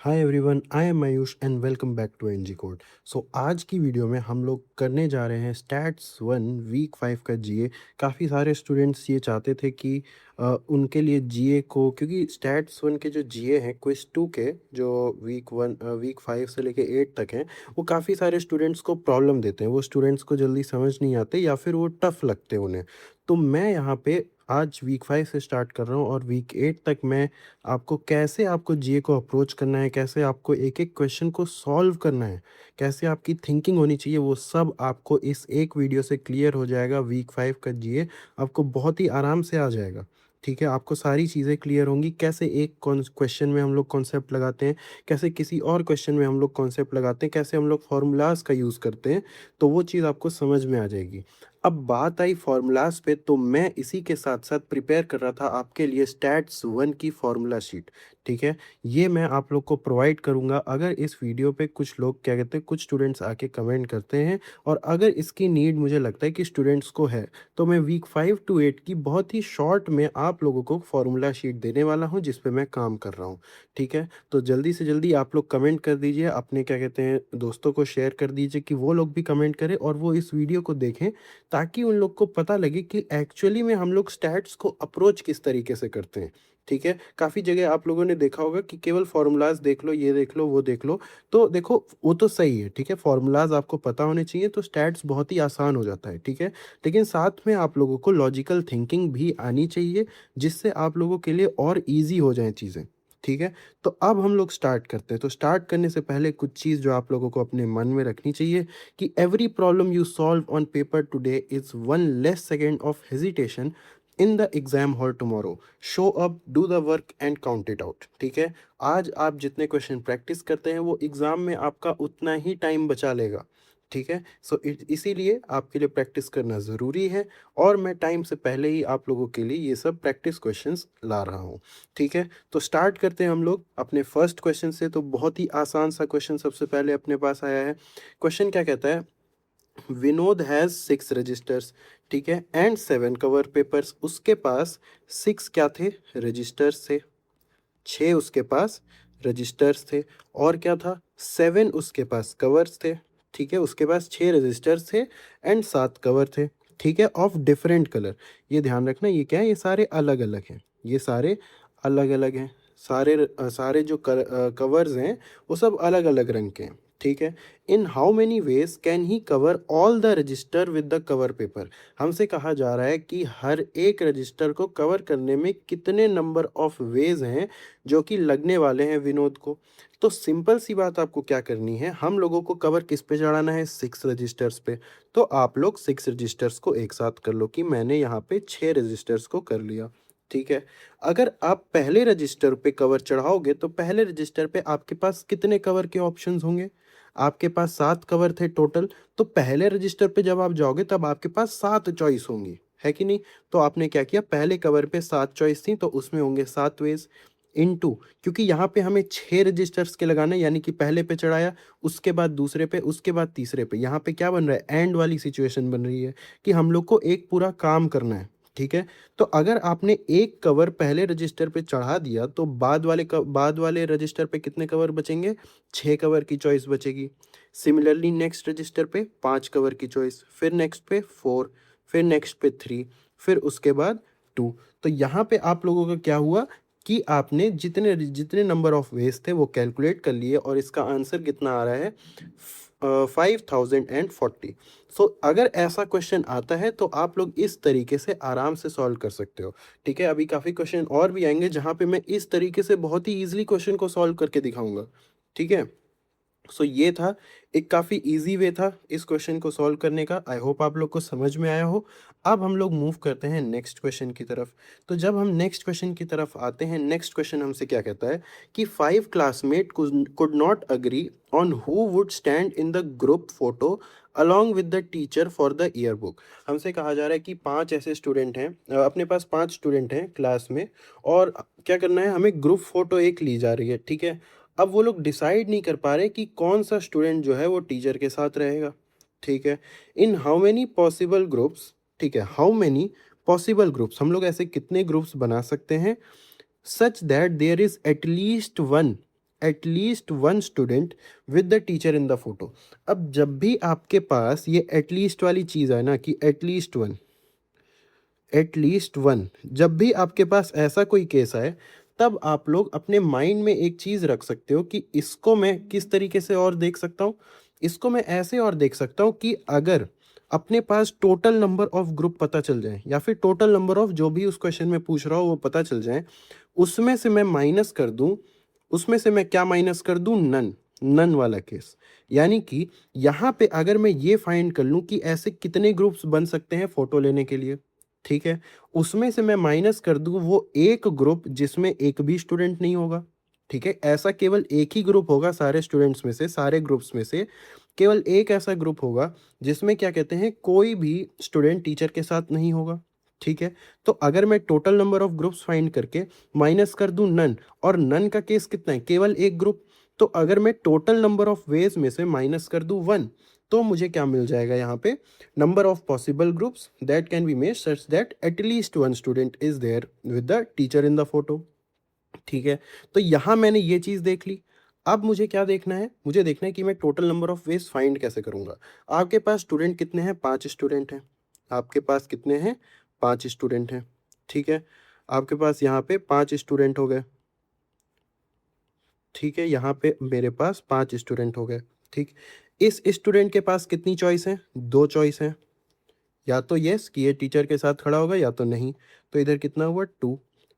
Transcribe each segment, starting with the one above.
Hi everyone, I am Ayush and welcome back to NG code. सो आज की video में हम लोग करने जा रहे हैं स्टैट्स 1 वीक 5 का जीए। काफ़ी सारे स्टूडेंट्स ये चाहते थे कि उनके लिए जीए को, क्योंकि स्टैट्स 1 के जो जीए हैं क्विज 2 के, जो वीक 5 से लेके 8 तक हैं, वो काफ़ी सारे स्टूडेंट्स को प्रॉब्लम देते हैं। वो स्टूडेंट्स को जल्दी समझ नहीं आते या फिर वो टफ़ लगते हैं उन्हें। तो मैं यहाँ पे आज वीक 5 से स्टार्ट कर रहा हूँ और वीक 8 तक मैं आपको कैसे आपको जीए को अप्रोच करना है, कैसे आपको एक-एक क्वेश्चन को सॉल्व करना है, कैसे आपकी थिंकिंग होनी चाहिए, वो सब आपको इस एक वीडियो से क्लियर हो जाएगा। वीक 5 का जीए आपको बहुत ही आराम से आ जाएगा, ठीक है? आपको सारी चीज़ें क्लियर होंगी, कैसे एक क्वेश्चन में हम लोग कॉन्सेप्ट लगाते हैं, कैसे किसी और क्वेश्चन में हम लोग कॉन्सेप्ट लगाते हैं, कैसे हम लोग फ़ॉर्मूलाज़ का यूज़ करते हैं, तो वो चीज़ आपको समझ में आ जाएगी। अब बात आई फ़ॉर्मूलाज़ पे, तो मैं इसी के साथ-साथ प्रिपेयर कर रहा था आपके लिए स्टैट्स 1 की फ़ॉर्मूला शीट, ठीक है? ये मैं आप लोग को प्रोवाइड करूँगा अगर इस वीडियो पे कुछ लोग क्या कहते हैं, कुछ स्टूडेंट्स आके कमेंट करते हैं, और अगर इसकी नीड मुझे लगता है कि स्टूडेंट्स को है, तो मैं वीक 5 टू 8 की बहुत ही शॉर्ट में आप लोगों को फ़ॉर्मूला शीट देने वाला हूँ, जिस पे मैं काम कर रहा हूँ, ठीक है? तो जल्दी से जल्दी आप लोग कमेंट कर दीजिए, अपने क्या कहते हैं, दोस्तों को शेयर कर दीजिए कि वो लोग भी कमेंट करें और वो इस वीडियो को देखें, ताकि उन लोग को पता लगे कि एक्चुअली में हम लोग स्टैट्स को अप्रोच किस तरीके से करते हैं, ठीक है? काफ़ी जगह आप लोगों ने देखा होगा कि केवल फ़ॉर्मूलाज़ देख लो, ये देख लो, वो देख लो, तो देखो वो तो सही है, ठीक है? फ़ॉर्मूलाज़ आपको पता होने चाहिए तो स्टैट्स बहुत ही आसान हो जाता है, ठीक है? लेकिन साथ में आप लोगों को लॉजिकल थिंकिंग भी आनी चाहिए, जिससे आप लोगों के लिए और ईज़ी हो जाएँ चीज़ें, ठीक है? तो अब हम लोग स्टार्ट करते हैं। तो स्टार्ट करने से पहले कुछ चीज़ जो आप लोगों को अपने मन में रखनी चाहिए कि every problem you solve on paper today is one less second of hesitation in the exam hall tomorrow. Show up, do the work and count it out. ठीक है? आज आप जितने क्वेश्चन प्रैक्टिस करते हैं वो एग्जाम में आपका उतना ही टाइम बचा लेगा, ठीक है? सो इसीलिए आपके लिए प्रैक्टिस करना ज़रूरी है, और मैं टाइम से पहले ही आप लोगों के लिए ये सब प्रैक्टिस क्वेश्चंस ला रहा हूँ, ठीक है? तो स्टार्ट करते हैं हम लोग अपने फर्स्ट क्वेश्चन से। तो बहुत ही आसान सा क्वेश्चन सबसे पहले अपने पास आया है। क्वेश्चन क्या कहता है? विनोद हैज़ 6 रजिस्टर्स, ठीक है, एंड 7 कवर पेपर्स। उसके पास 6 क्या थे? रजिस्टर्स थे। 6 उसके पास रजिस्टर्स थे, और क्या था? 7 उसके पास कवर्स थे, ठीक है? उसके पास 6 रजिस्टर्स थे एंड 7 कवर थे, ठीक है? Of different colour. ये ध्यान रखना, ये क्या है? ये सारे अलग-अलग हैं। ये सारे अलग-अलग हैं। सारे जो कवर्स हैं, वो सब अलग-अलग रंग के हैं, ठीक है? In how many ways can he cover all the register with the cover paper? हमसे कहा जा रहा है कि हर एक रजिस्टर को कवर करने में कितने नंबर ऑफ वेज हैं जो कि लगने वाले हैं विनोद को। तो सिंपल सी बात आपको क्या करनी है, हम लोगों को कवर किस पे चढ़ाना है? 6 रजिस्टर्स पे। तो आप लोग 6 रजिस्टर्स को एक साथ कर लो कि मैंने यहाँ पे 6 रजिस्टर्स को कर लिया, ठीक है? अगर आप पहले रजिस्टर पे कवर चढ़ाओगे तो पहले रजिस्टर पे आपके पास कितने कवर के ऑप्शंस होंगे? आपके पास 7 कवर थे टोटल, तो पहले रजिस्टर पे जब आप जाओगे तब आपके पास 7 चॉइस होंगी, है कि नहीं? तो आपने क्या किया, पहले कवर पे 7 चॉइस थी तो उसमें होंगे 7 वेज, इनटू, क्योंकि यहाँ पे हमें 6 रजिस्टर्स के लगाना है, यानी कि पहले पे चढ़ाया, उसके बाद दूसरे पे, उसके बाद तीसरे पे। यहाँ पे क्या बन रहा है? एंड वाली सिचुएशन बन रही है कि हम लोग को एक पूरा काम करना है, ठीक है? तो अगर आपने एक कवर पहले रजिस्टर पे चढ़ा दिया तो बाद वाले रजिस्टर पे कितने कवर बचेंगे? 6 कवर की चॉइस बचेगी। सिमिलरली नेक्स्ट रजिस्टर पे 5 कवर की चॉइस, फिर नेक्स्ट पे 4, फिर नेक्स्ट पे 3, फिर उसके बाद 2। तो यहाँ पे आप लोगों का क्या हुआ कि आपने जितने जितने नंबर ऑफ वेज थे वो कैलकुलेट कर लिए, और इसका आंसर कितना आ रहा है? 5040। सो अगर ऐसा क्वेश्चन आता है तो आप लोग इस तरीके से आराम से सॉल्व कर सकते हो, ठीक है? अभी काफ़ी क्वेश्चन और भी आएंगे जहाँ पे मैं इस तरीके से बहुत ही ईजिली क्वेश्चन को सॉल्व करके दिखाऊंगा, ठीक है? सो ये था, एक काफ़ी ईज़ी वे था इस क्वेश्चन को सॉल्व करने का। आई होप आप लोग को समझ में आया हो। अब हम लोग मूव करते हैं नेक्स्ट क्वेश्चन की तरफ। तो जब हम नेक्स्ट क्वेश्चन की तरफ आते हैं, नेक्स्ट क्वेश्चन हमसे क्या कहता है कि 5 classmate could not agree on who would stand in the group photo along with the teacher for the year book. हमसे कहा जा रहा है कि 5 ऐसे स्टूडेंट हैं, अपने पास 5 स्टूडेंट हैं क्लास में, और क्या करना है, हमें ग्रुप फोटो एक ली जा रही है, ठीक है? अब वो लोग डिसाइड नहीं कर पा रहे कि कौन सा स्टूडेंट जो है वो टीचर के साथ रहेगा, ठीक है? In how many possible groups, ठीक है, हाउ मेनी पॉसिबल ग्रुप्स, हम लोग ऐसे कितने ग्रुप्स बना सकते हैं such that there is at least one at least one student with the teacher in the photo. अब जब भी आपके पास ये एटलीस्ट वाली चीज़ है ना कि एटलीस्ट वन, जब भी आपके पास ऐसा कोई केस आए, तब आप लोग अपने माइंड में एक चीज़ रख सकते हो कि इसको मैं किस तरीके से और देख सकता हूँ। इसको मैं ऐसे और देख सकता हूँ कि अगर अपने पास टोटल नंबर ऑफ ग्रुप पता चल जाए या फिर टोटल नंबर ऑफ जो भी उस क्वेश्चन में पूछ रहा हो वो पता चल जाए, उसमें से मैं माइनस कर दूं, उसमें से मैं क्या माइनस कर दूं, नन, नन वाला केस। यानी कि यहाँ पे अगर मैं ये फाइंड कर लूं कि ऐसे कितने ग्रुप्स बन सकते हैं फोटो लेने के लिए, ठीक है, उसमें से मैं माइनस कर दूं वो एक ग्रुप जिसमें एक भी स्टूडेंट नहीं होगा, ठीक है, ऐसा केवल एक ही ग्रुप होगा सारे स्टूडेंट्स में से, सारे ग्रुप्स में से केवल एक ऐसा ग्रुप होगा जिसमें क्या कहते हैं कोई भी स्टूडेंट टीचर के साथ नहीं होगा, ठीक है। तो अगर मैं total number of groups find करके माइनस कर दूं नन, और नन का केस कितना है, केवल एक ग्रुप, तो अगर मैं टोटल नंबर ऑफ वेज में से माइनस कर दूं वन, तो मुझे क्या मिल जाएगा यहाँ पे, number of possible groups that can be made such that at least one student is there with the teacher in the photo, ठीक है। तो यहाँ मैंने ये चीज़ देख ली। अब मुझे क्या देखना है, मुझे देखना है कि मैं total number of veg find कैसे करूँगा। आपके पास स्टूडेंट कितने हैं, 5 स्टूडेंट हैं। आपके पास कितने हैं, 5 स्टूडेंट हैं, ठीक है। आपके पास यहाँ पे 5 स्टूडेंट हो गए, ठीक है, यहाँ पे मेरे पास 5 स्टूडेंट हो गए, ठीक। इस स्टूडेंट के पास कितनी चॉइस है, 2 चॉइस हैं, या तो यस कि ये टीचर के साथ खड़ा होगा या तो नहीं, तो इधर कितना हुआ 2।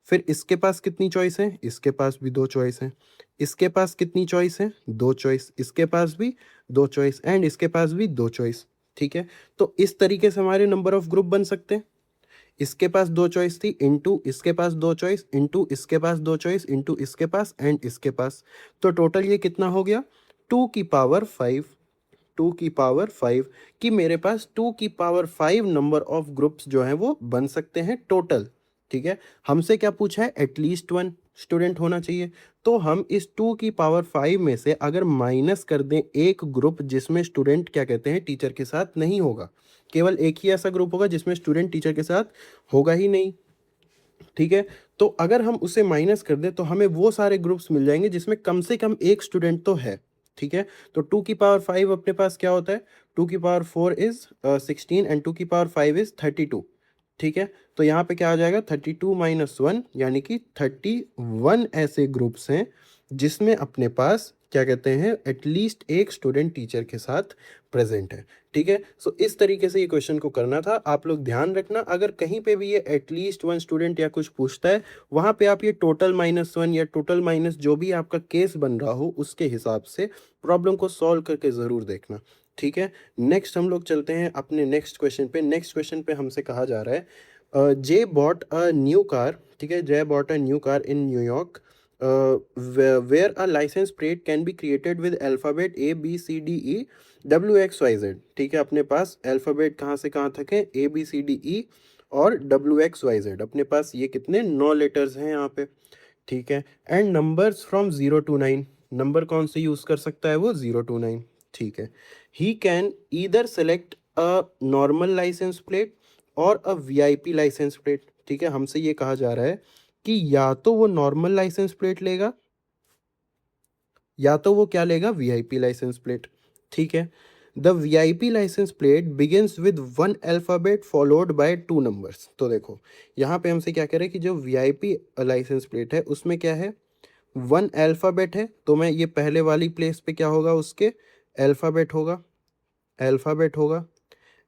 फिर इसके पास कितनी चॉइस है, इसके पास भी 2 चॉइस हैं। इसके पास कितनी चॉइस है, 2 चॉइस, इसके पास भी 2 चॉइस एंड इसके पास भी 2 चॉइस, ठीक है। तो इस तरीके से हमारे नंबर ऑफ ग्रुप बन सकते हैं। इसके पास 2 चॉइस थी, इनटू इसके पास 2 चॉइस, इनटू इसके पास 2 चॉइस, इनटू इसके पास एंड इसके पास, तो टोटल ये कितना हो गया, 2 की पावर 5, 2 की पावर 5, कि मेरे पास 2 की पावर 5 नंबर ऑफ ग्रुप्स जो हैं वो बन सकते हैं टोटल, ठीक है। हमसे क्या पूछा है, एटलीस्ट वन स्टूडेंट होना चाहिए, तो हम इस 2 की पावर 5 में से अगर माइनस कर दें एक ग्रुप जिसमें स्टूडेंट क्या कहते हैं टीचर के साथ नहीं होगा, केवल एक ही ऐसा ग्रुप होगा जिसमें स्टूडेंट टीचर के साथ होगा ही नहीं, ठीक है। तो अगर हम उसे माइनस कर दें तो हमें वो सारे ग्रुप्स मिल जाएंगे जिसमें कम से कम एक स्टूडेंट तो है, ठीक है। तो 2 की पावर 5 अपने पास क्या होता है, 2 की पावर 4 इज 16 एंड 2 की पावर 5 इज 32, ठीक है। तो यहाँ पे क्या आ जाएगा, 32 माइनस 1, यानी कि 31 ऐसे ग्रुप्स हैं जिसमें अपने पास क्या कहते हैं एटलीस्ट एक स्टूडेंट टीचर के साथ प्रेजेंट है, ठीक है। सो इस तरीके से ये क्वेश्चन को करना था। आप लोग ध्यान रखना, अगर कहीं पे भी ये एटलीस्ट वन स्टूडेंट या कुछ पूछता है, वहाँ पे आप ये टोटल माइनस 1 या टोटल माइनस जो भी आपका केस बन रहा हो उसके हिसाब से प्रॉब्लम को सॉल्व करके ज़रूर देखना, ठीक है। नेक्स्ट हम लोग चलते हैं अपने नेक्स्ट क्वेश्चन पे। नेक्स्ट क्वेश्चन पे हमसे कहा जा रहा है J bought a new car, ठीक है, J bought a new car in New York where a license plate can be created with alphabet A B C D E W X Y Z, ठीक है। अपने पास अल्फ़ाबेट कहाँ से कहाँ तक है, A B C D E और W X Y Z, अपने पास ये कितने 9 लेटर्स हैं यहाँ पे, ठीक है। And numbers from 0 to 9, number कौन से यूज़ कर सकता है वो 0 to 9, ठीक है। He can either select a normal licence plate और अ वीआईपी लाइसेंस प्लेट, ठीक है। हमसे ये कहा जा रहा है कि या तो वो नॉर्मल लाइसेंस प्लेट लेगा या तो वो क्या लेगा, वीआईपी लाइसेंस प्लेट, ठीक है। The VIP licence plate begins with 1 alphabet followed by 2 numbers. तो देखो यहाँ पे हमसे क्या कह रहे हैं कि जो वीआईपी लाइसेंस प्लेट है उसमें क्या है, 1 अल्फ़ाबेट है, तो मैं ये पहले वाली प्लेस पे क्या होगा उसके, अल्फ़ाबेट होगा, अल्फ़ाबेट होगा।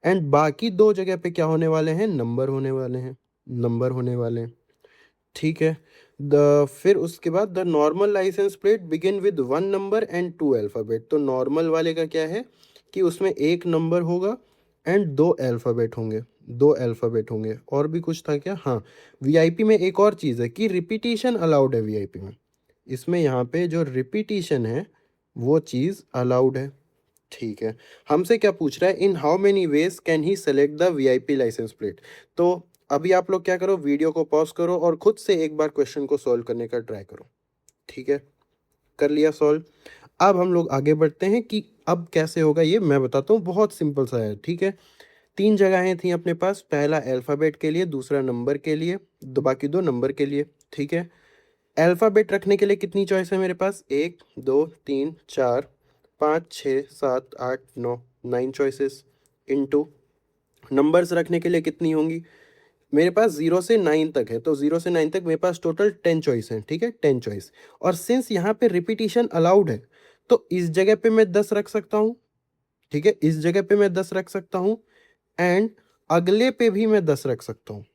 एंड बाकी 2 जगह पे क्या होने वाले हैं, नंबर होने वाले हैं, नंबर होने वाले हैं, ठीक है। द फिर उसके बाद the normal licence plate begin with 1 number and 2 alphabet. तो नॉर्मल वाले का क्या है कि उसमें एक नंबर होगा एंड 2 अल्फ़ाबेट होंगे, 2 अल्फ़ाबेट होंगे। और भी कुछ था क्या, हाँ, वीआईपी में एक और चीज़ है कि रिपीटिशन अलाउड है वीआईपी में, इसमें यहाँ पे जो रिपीटिशन है वो चीज़ अलाउड है, ठीक है। हमसे क्या पूछ रहा है, in how many ways can he select the VIP licence plate. तो अभी आप लोग क्या करो, वीडियो को पॉज करो और खुद से एक बार क्वेश्चन को सॉल्व करने का ट्राई करो, ठीक है। कर लिया सॉल्व। अब हम लोग आगे बढ़ते हैं कि अब कैसे होगा ये मैं बताता हूँ, बहुत सिंपल सा है, ठीक है। 3 जगहें थी अपने पास, पहला अल्फ़ाबेट के लिए, दूसरा नंबर के लिए, बाकी 2 नंबर के लिए, ठीक है। अल्फ़ाबेट रखने के लिए कितनी चॉइस है मेरे पास? 1 2 3 4 5 6 7 8 9 9 चॉइसेस इनटू नंबर्स रखने के लिए कितनी होंगी? मेरे पास 0 से 9 तक है, तो 0 से 9 तक मेरे पास टोटल 10 चॉइस हैं, ठीक है? 10 चॉइस। और सिंस यहाँ पे रिपीटिशन अलाउड है, तो इस जगह पे मैं 10 रख सकता हूँ, ठीक है? इस जगह पे मैं 10 रख सकता हूँ एंड अगले पे भी मैं 10 रख सकता हूँ,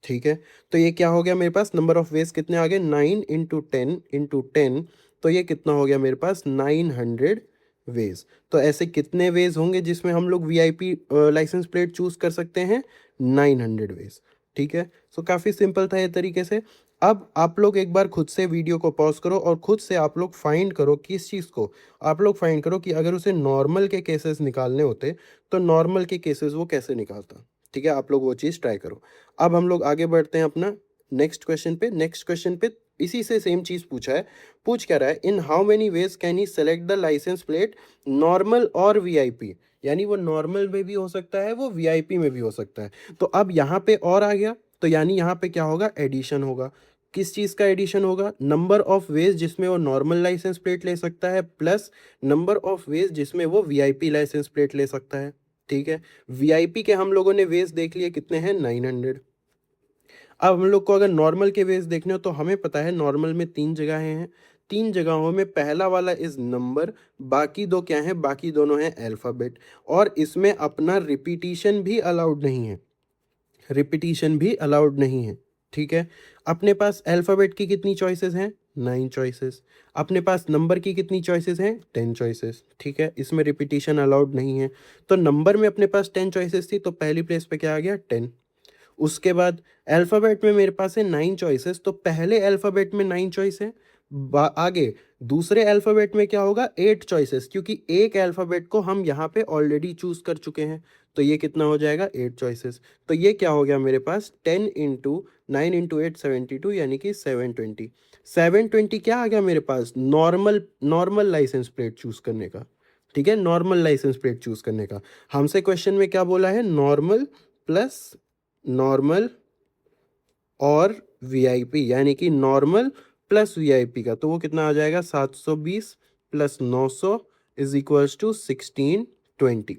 ठीक है? तो ये क्या हो गया मेरे पास? नंबर ऑफ वेज कितने आ गए? 9 इंटू 10, तो ये कितना हो गया मेरे पास? 900 वेज। तो ऐसे कितने वेज होंगे जिसमें हम लोग वीआईपी लाइसेंस प्लेट चूज कर सकते हैं? 900 वेज, ठीक है? सो काफ़ी सिंपल था ये तरीके से। अब आप लोग एक बार खुद से वीडियो को पॉज करो और खुद से आप लोग फाइंड करो किस चीज़ को, आप लोग फाइंड करो कि अगर उसे नॉर्मल के केसेस निकालने होते तो नॉर्मल के केसेस वो कैसे निकालता, ठीक है? आप लोग वो चीज़ ट्राई करो। अब हम लोग आगे बढ़ते हैं अपना नेक्स्ट क्वेश्चन पे। नेक्स्ट क्वेश्चन पे इसी से सेम चीज़ पूछा है। पूछ क्या रहा है? In how many ways can he select the licence plate normal और वीआईपी, यानी वो नॉर्मल में भी हो सकता है, वो वीआईपी में भी हो सकता है। तो अब यहाँ पे और आ गया, तो यानी यहाँ पे क्या होगा? एडिशन होगा। किस चीज़ का एडिशन होगा? नंबर ऑफ वेज जिसमें वो नॉर्मल लाइसेंस प्लेट ले सकता है प्लस नंबर ऑफ वेज जिसमें वो वीआईपी लाइसेंस प्लेट ले सकता है, ठीक है? वीआईपी के हम लोगों ने वेज देख लिए कितने हैं? 900। अब हम लोग को अगर नॉर्मल के वेज देखने हो तो हमें पता है नॉर्मल में 3 जगहें हैं। 3 जगहों में पहला वाला इज नंबर, बाकी दो क्या हैं? बाकी दोनों हैं अल्फ़ाबेट। और इसमें अपना रिपीटिशन भी अलाउड नहीं है, रिपीटिशन भी अलाउड नहीं है, ठीक है? अपने पास अल्फ़ाबेट की कितनी चॉइसेस हैं? 9 चॉइसेस। अपने पास नंबर की कितनी चॉइसेस हैं? 10 चॉइसेस, ठीक है? इसमें रिपीटिशन अलाउड नहीं है। तो नंबर में अपने पास 10 चॉइसेस थी, तो पहली प्लेस पे क्या आ गया? 10। उसके बाद अल्फ़ाबेट में मेरे पास है 9 चॉइसेस, तो पहले अल्फ़ाबेट में 9 चॉइस है। आगे दूसरे अल्फ़ाबेट में क्या होगा? 8 चॉइसेस, क्योंकि एक अल्फ़ाबेट को हम यहाँ पे ऑलरेडी चूज कर चुके हैं। तो ये कितना हो जाएगा? 8 चॉइसेस। तो ये क्या हो गया मेरे पास? 10 इंटू 9 इंटू 8 72, यानी कि 720। 720 क्या आ गया मेरे पास? Normal, normal licence plate choose करने का, ठीक है? नॉर्मल लाइसेंस प्लेट चूज करने का। हमसे क्वेश्चन में क्या बोला है? नॉर्मल प्लस नॉर्मल और वीआईपी, यानी कि नॉर्मल प्लस वीआईपी का, तो वो कितना आ जाएगा? 720 प्लस 900 इज इक्वल्स टू 1620।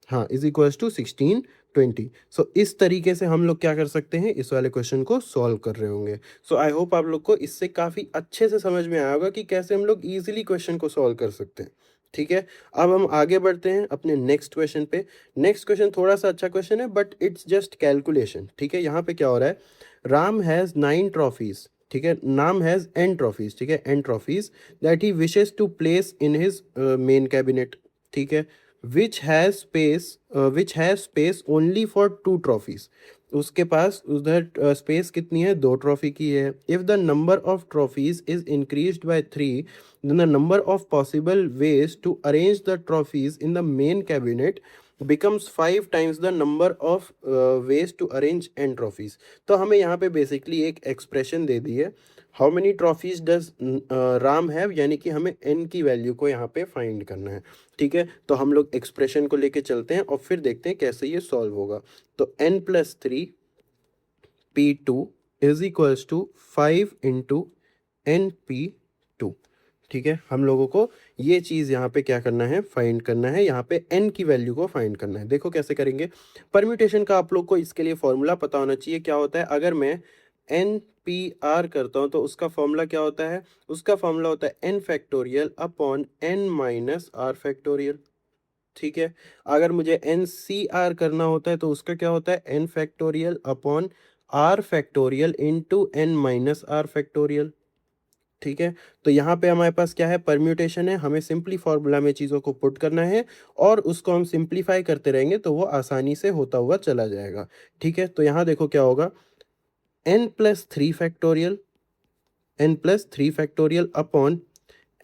हाँ, इज इक्वल्स टू 1620। सो इस तरीके से हम लोग क्या कर सकते हैं? इस वाले क्वेश्चन को सॉल्व कर रहे होंगे। सो आई होप आप लोग को इससे काफ़ी अच्छे से समझ में आया होगा कि कैसे हम लोग इजीली क्वेश्चन को सॉल्व कर सकते हैं, ठीक है? अब हम आगे बढ़ते हैं अपने नेक्स्ट क्वेश्चन पे। नेक्स्ट क्वेश्चन थोड़ा सा अच्छा क्वेश्चन है, बट इट्स जस्ट कैलकुलेशन, ठीक है? यहाँ पे क्या हो रहा है? राम हैज़ 9 ट्रॉफीज, ठीक है? नाम हैज़ n ट्रॉफीज, ठीक है? n trophies that he wishes to place in his main cabinet, ठीक है? Which has space only for 2 trophies. उसके पास उधर स्पेस कितनी है? 2 ट्रॉफी की है। If the number of trophies is increased by 3, then the number of possible ways to arrange the trophies in the main cabinet becomes 5 times the number of ways to arrange n trophies। तो हमें यहाँ पे basically एक expression दे दी है, how many trophies does Ram have, यानी कि हमें n की वैल्यू को यहाँ पे फाइंड करना है, ठीक है? तो हम लोग एक्सप्रेशन को लेके चलते हैं और फिर देखते हैं कैसे ये सॉल्व होगा। तो n+3 p2 is equals to 5 into np2, ठीक है? हम लोगों को ये चीज़ यहाँ पे क्या करना है? फाइंड करना है। यहाँ पे n की वैल्यू को फाइंड करना है। देखो कैसे करेंगे। परम्यूटेशन का आप लोग को इसके लिए फॉर्मूला पता होना चाहिए। क्या होता है? अगर मैं एन पी आर करता हूँ तो उसका फॉर्मूला क्या होता है? उसका फॉर्मूला होता है n factorial upon n minus r factorial, ठीक है? अगर मुझे एन सी आर करना होता है तो उसका क्या होता है? n factorial upon r factorial into n minus r factorial, ठीक है? तो यहाँ पे हमारे पास क्या है? परम्यूटेशन है। हमें सिंपली फॉर्मूला में चीज़ों को पुट करना है और उसको हम सिंप्लीफाई करते रहेंगे तो वो आसानी से होता हुआ चला जाएगा, ठीक है? तो यहाँ देखो क्या होगा? n+3 factorial, n+3 factorial upon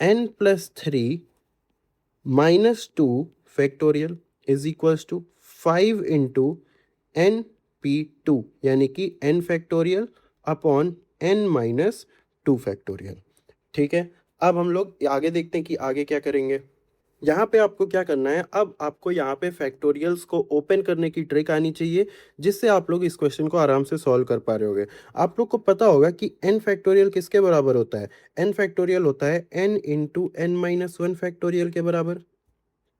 n+3 -2 factorial is equals to 5 into np2, यानी कि n factorial upon n-2 factorial, ठीक है? अब हम लोग आगे देखते हैं कि आगे क्या करेंगे। यहाँ पे आपको क्या करना है, अब आपको यहाँ पे फैक्टोरियल्स को ओपन करने की ट्रिक आनी चाहिए, जिससे आप लोग इस क्वेश्चन को आराम से सॉल्व कर पा रहे होगे। आप लोग को पता होगा कि n फैक्टोरियल किसके बराबर होता है। n फैक्टोरियल होता है n into n minus one factorial के बराबर,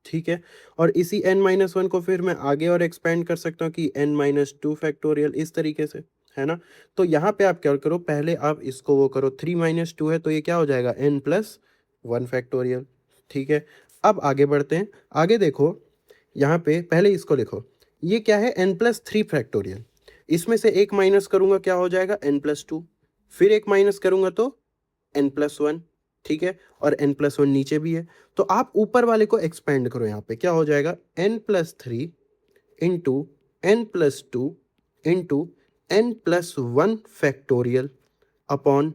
ठीक है। और इसी n माइनस वन को फिर मैं आगे और एक्सपेंड कर सकता हूँ कि n माइनस टू फैक्टोरियल, इस तरीके से, है ना। तो यहाँ पे आप क्या करो, पहले आप इसको वो करो, 3 माइनस टू है तो ये क्या हो जाएगा, n प्लस वन फैक्टोरियल, ठीक है। अब आगे बढ़ते हैं, आगे देखो, यहाँ पे पहले इसको लिखो, ये क्या है, n प्लस थ्री फैक्टोरियल। इसमें से एक माइनस करूंगा क्या हो जाएगा, n प्लस टू, फिर एक माइनस करूंगा तो n प्लस वन, ठीक है। और n प्लस वन नीचे भी है, तो आप ऊपर वाले को एक्सपेंड करो, यहाँ पे क्या हो जाएगा, n plus three into n plus two into n plus one factorial upon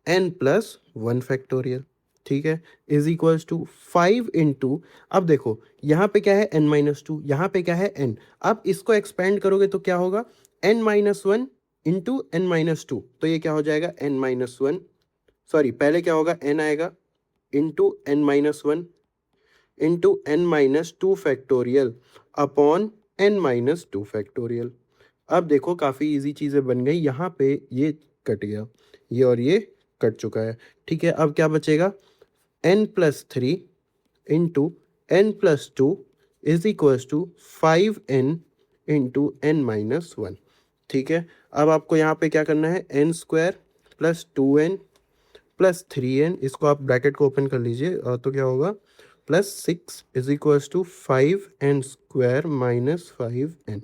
n plus one factorial, ठीक है, इज इक्वल्स टू 5 इंटू, अब देखो यहाँ पे क्या है n माइनस टू, यहाँ पे क्या है n, अब इसको एक्सपेंड करोगे तो क्या होगा, n minus one into n minus two, तो ये क्या हो जाएगा, n माइनस वन, सॉरी पहले क्या होगा, n आएगा into n minus one into n minus two factorial upon n minus two factorial. अब देखो काफ़ी इजी चीज़ें बन गई, यहाँ पे ये कट गया, ये और ये कट चुका है, ठीक है। अब क्या बचेगा, n plus three into n plus two is equals to 5n into n minus one, ठीक है। अब आपको यहाँ पे क्या करना है, n square plus two n plus three n, इसको आप ब्रैकेट को ओपन कर लीजिए, तो क्या होगा, plus six is equals to 5n square minus 5n,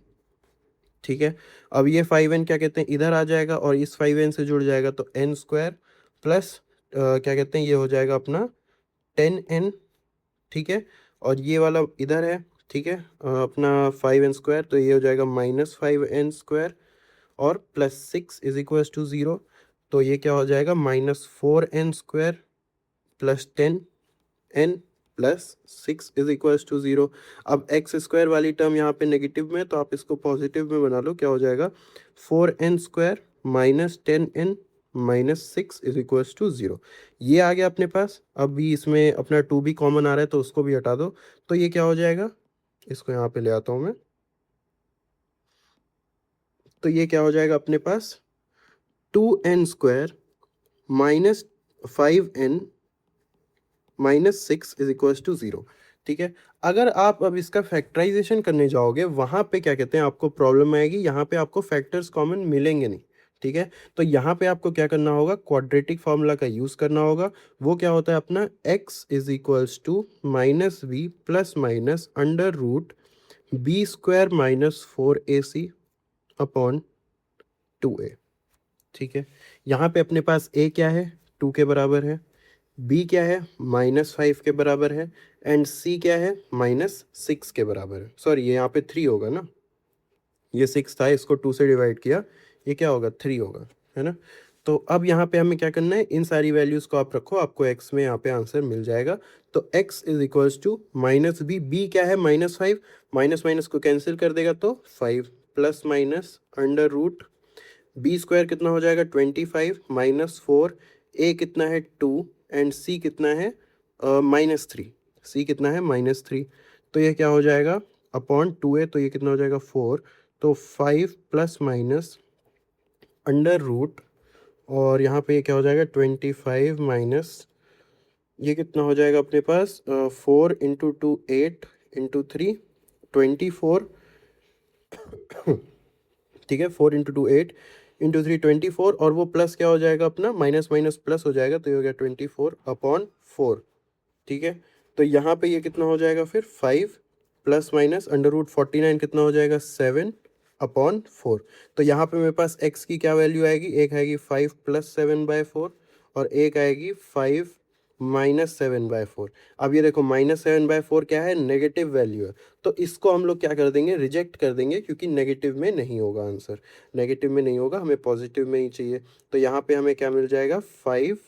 ठीक है। अब ये 5n क्या कहते हैं, इधर आ जाएगा और इस 5n से जुड़ जाएगा, तो n स्क्वायर प्लस क्या कहते हैं, ये हो जाएगा अपना 10n, ठीक है। और ये वाला इधर है, ठीक है, अपना 5n स्क्वायर, तो ये हो जाएगा माइनस 5n स्क्वायर और plus six is equals to zero, तो ये क्या हो जाएगा, minus 4n square plus 10n plus six is equals to zero. अब एक्स स्क्वायर वाली टर्म यहाँ पे नेगेटिव में है, तो आप इसको पॉजिटिव में बना लो, क्या हो जाएगा, 4n square minus 10n minus six is equals to zero. ये आ गया अपने पास, अभी इसमें अपना टू भी कॉमन आ रहा है तो उसको भी हटा दो, तो ये क्या हो जाएगा, इसको यहाँ पे ले आता हूँ मैं, तो ये क्या हो जाएगा अपने पास, 2n square minus 5n minus six is equals to zero, ठीक है। अगर आप अब इसका फैक्टराइजेशन करने जाओगे, वहाँ पे क्या कहते हैं, आपको प्रॉब्लम आएगी, यहाँ पे आपको फैक्टर्स कॉमन मिलेंगे नहीं, ठीक है। तो यहाँ पे आपको क्या करना होगा, क्वाड्रेटिक फार्मूला का यूज़ करना होगा। वो क्या होता है अपना, x is equals to minus b plus minus under root b square minus four a c upon two a, ठीक है। यहाँ पे अपने पास a क्या है, टू के बराबर है, b क्या है, माइनस फाइव के बराबर है, एंड c क्या है, माइनस सिक्स के बराबर है। सॉरी ये यहाँ पे थ्री होगा ना, ये सिक्स था, इसको टू से डिवाइड किया, ये क्या होगा, थ्री होगा, है ना। तो अब यहाँ पे हमें क्या करना है, इन सारी वैल्यूज़ को आप रखो, आपको x में यहाँ पे आंसर मिल जाएगा। तो x is equals to minus b क्या है, माइनस फाइव, माइनस माइनस को कैंसिल कर देगा तो five, plus minus under root b square कितना हो जाएगा, 25 माइनस फोर, ए कितना है टू, एंड सी कितना है माइनस थ्री, सी कितना है माइनस थ्री, तो ये क्या हो जाएगा अपॉन टू ए, तो ये कितना हो जाएगा फोर, तो five plus minus under root, और यहाँ पे ये क्या हो जाएगा 25 माइनस, ये कितना हो जाएगा अपने पास, four into two eight into three 24, ठीक है, four into two eight into three 24, और वो प्लस क्या हो जाएगा अपना, माइनस माइनस प्लस हो जाएगा, तो ये हो गया 24 अपॉन फोर, ठीक है। तो यहाँ पे ये कितना हो जाएगा फिर, five plus minus under root 49 कितना हो जाएगा, सेवन अपॉन फोर। तो यहाँ पे मेरे पास x की क्या वैल्यू आएगी, एक आएगी five plus seven by four, और एक आएगी five minus seven by four. अब ये देखो माइनस सेवन बाय फोर क्या है, नेगेटिव वैल्यू है, तो इसको हम लोग क्या कर देंगे, रिजेक्ट कर देंगे, क्योंकि नेगेटिव में नहीं होगा आंसर, नेगेटिव में नहीं होगा, हमें पॉजिटिव में ही चाहिए। तो यहाँ पे हमें क्या मिल जाएगा, five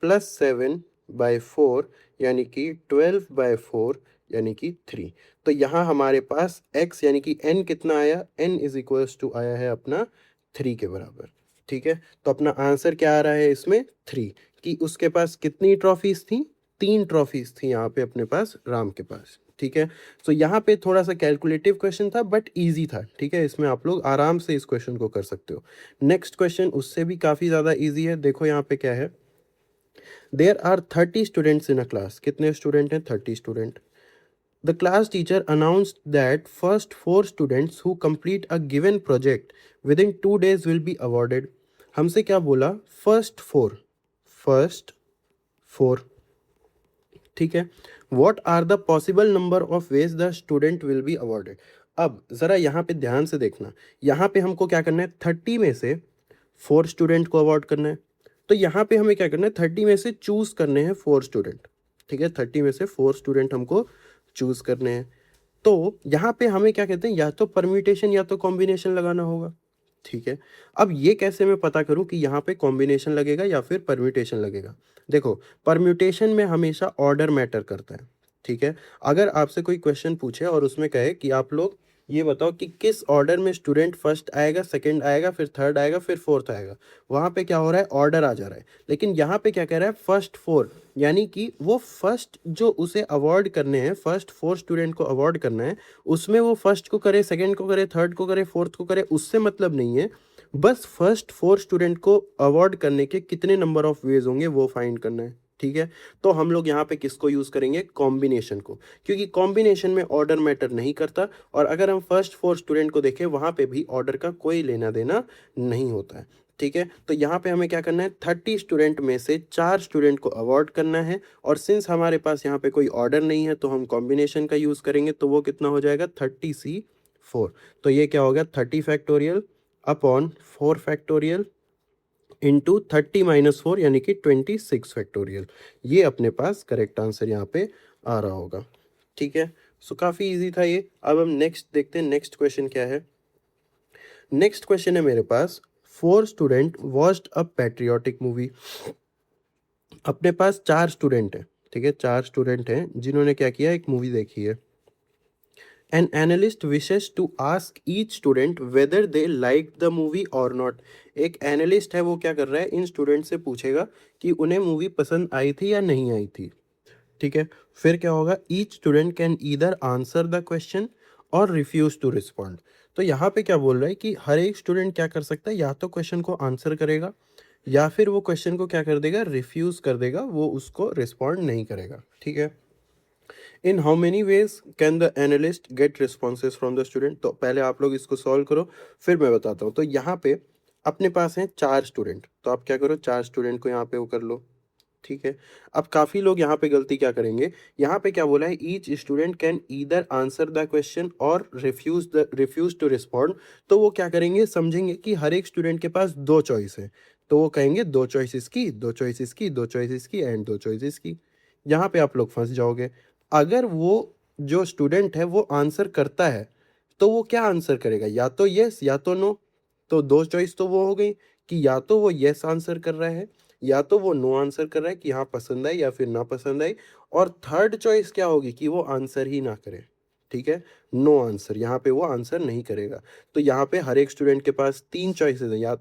plus seven by four यानी कि 12 बाय फोर यानी कि थ्री। तो यहाँ हमारे पास x यानी कि n कितना आया, n इज इक्वल्स टू आया है अपना थ्री के बराबर, ठीक है। तो अपना आंसर क्या आ रहा है इसमें, थ्री, कि उसके पास कितनी ट्रॉफीज थी, 3 ट्रॉफीज थी यहाँ पे अपने पास राम के पास, ठीक है। सो यहाँ पे थोड़ा सा कैलकुलेटिव क्वेश्चन था बट इजी था, ठीक है। इसमें आप लोग आराम से इस क्वेश्चन को कर सकते हो। नेक्स्ट क्वेश्चन उससे भी काफ़ी ज़्यादा इजी है। देखो यहाँ पे क्या है, there are 30 students in a class. कितने स्टूडेंट हैं? 30 student. The class teacher announced that first 4 students who complete a given project within 2 days will be awarded. हमसे क्या बोला? फर्स्ट फोर, ठीक है। What are the possible number of ways the student will be awarded? अब ज़रा यहाँ पे ध्यान से देखना, यहाँ पे हमको क्या करना है, 30 में से 4 स्टूडेंट को अवॉर्ड करना है। तो यहाँ पे हमें क्या करना है, 30 में से चूज करने हैं 4 स्टूडेंट, ठीक है। 30 में से 4 स्टूडेंट हमको चूज करने हैं। तो यहाँ पे हमें क्या कहते हैं, या तो परम्यूटेशन या तो कॉम्बिनेशन लगाना होगा, ठीक है। अब ये कैसे मैं पता करूँ कि यहाँ पे कॉम्बिनेशन लगेगा या फिर परम्यूटेशन लगेगा? देखो, परम्यूटेशन में हमेशा ऑर्डर मैटर करता है, ठीक है। अगर आपसे कोई क्वेश्चन पूछे और उसमें कहे कि आप लोग ये बताओ कि किस ऑर्डर में स्टूडेंट फर्स्ट आएगा, सेकंड आएगा, फिर थर्ड आएगा, फिर फोर्थ आएगा, वहाँ पे क्या हो रहा है, ऑर्डर आ जा रहा है। लेकिन यहाँ पे क्या कह रहा है, फर्स्ट फोर, यानी कि वो फर्स्ट जो उसे अवॉर्ड करने हैं, फर्स्ट 4 स्टूडेंट को अवॉर्ड करना है, उसमें वो फर्स्ट को करे, सेकंड को करे, थर्ड को करे, फोर्थ को करे, उससे मतलब नहीं है। बस फर्स्ट 4 स्टूडेंट को अवॉर्ड करने के कितने नंबर ऑफ वेज होंगे वो फाइंड करना है, ठीक है। तो हम लोग यहाँ पे किसको यूज करेंगे, कॉम्बिनेशन को, क्योंकि कॉम्बिनेशन में ऑर्डर मैटर नहीं करता। और अगर हम फर्स्ट 4 स्टूडेंट को देखें, वहां पे भी ऑर्डर का कोई लेना देना नहीं होता है, ठीक है। तो यहाँ पे हमें क्या करना है, 30 स्टूडेंट में से 4 स्टूडेंट को अवॉर्ड करना है। और सिंस हमारे पास यहाँ पे कोई ऑर्डर नहीं है तो हम कॉम्बिनेशन का यूज करेंगे। तो वो कितना हो जाएगा, 30C4। तो ये क्या हो गया, 30 फैक्टोरियल अपॉन 4 फैक्टोरियल इंटू 30 - 4 यानी कि 26 फैक्टोरियल। ये अपने पास करेक्ट आंसर यहाँ पे आ रहा होगा, ठीक है। सो काफ़ी इजी था ये। अब हम नेक्स्ट देखते हैं, नेक्स्ट क्वेश्चन क्या है। नेक्स्ट क्वेश्चन है मेरे पास, 4 student watched a patriotic movie. अपने पास 4 स्टूडेंट हैं, ठीक है, 4 स्टूडेंट हैं जिन्होंने क्या किया, एक मूवी देखी है। An analyst wishes to ask each student whether they liked the movie or not. एक एनालिस्ट है, वो क्या कर रहा है, इन स्टूडेंट से पूछेगा कि उन्हें मूवी पसंद आई थी या नहीं आई थी, ठीक है। फिर क्या होगा, each student can either answer the question और रिफ्यूज टू रिस्पॉन्ड। तो यहाँ पे क्या बोल रहा है कि हर एक स्टूडेंट क्या कर सकता है, या तो क्वेश्चन को आंसर करेगा या फिर वो क्वेश्चन को क्या कर देगा, रिफ्यूज कर देगा, वो उसको रिस्पॉन्ड नहीं करेगा, ठीक है। In how many ways can the analyst get responses from the student? तो पहले आप लोग इसको सॉल्व करो, फिर मैं बताता हूँ। तो यहाँ पे अपने पास हैं 4 स्टूडेंट, तो आप क्या करो, 4 स्टूडेंट को यहाँ पे वो कर लो, ठीक है। अब काफ़ी लोग यहाँ पे गलती क्या करेंगे, यहाँ पे क्या बोला है, each student can either answer the question और रिफ्यूज टू रिस्पॉन्ड। तो वो क्या करेंगे, समझेंगे कि हर एक स्टूडेंट के पास 2 चॉइस है, तो वो कहेंगे 2 चॉइसेस की, 2 चॉइसेस की, 2 चॉइसेस की एंड 2 चॉइसेस की। यहाँ पे आप लोग फंस जाओगे। अगर वो जो स्टूडेंट है वो आंसर करता है, तो वो क्या आंसर करेगा, या तो यस या तो नो। तो 2 चॉइस तो वो हो गई कि या तो वो यस आंसर कर रहा है या तो वो नो आंसर कर रहा है कि हाँ पसंद आई या फिर ना पसंद आई। और थर्ड चॉइस क्या होगी कि वो आंसर ही ना करे, ठीक है, नो आंसर, यहाँ पे वो आंसर नहीं करेगा। तो यहाँ पे हर एक स्टूडेंट के पास 3 चॉइसेस है, या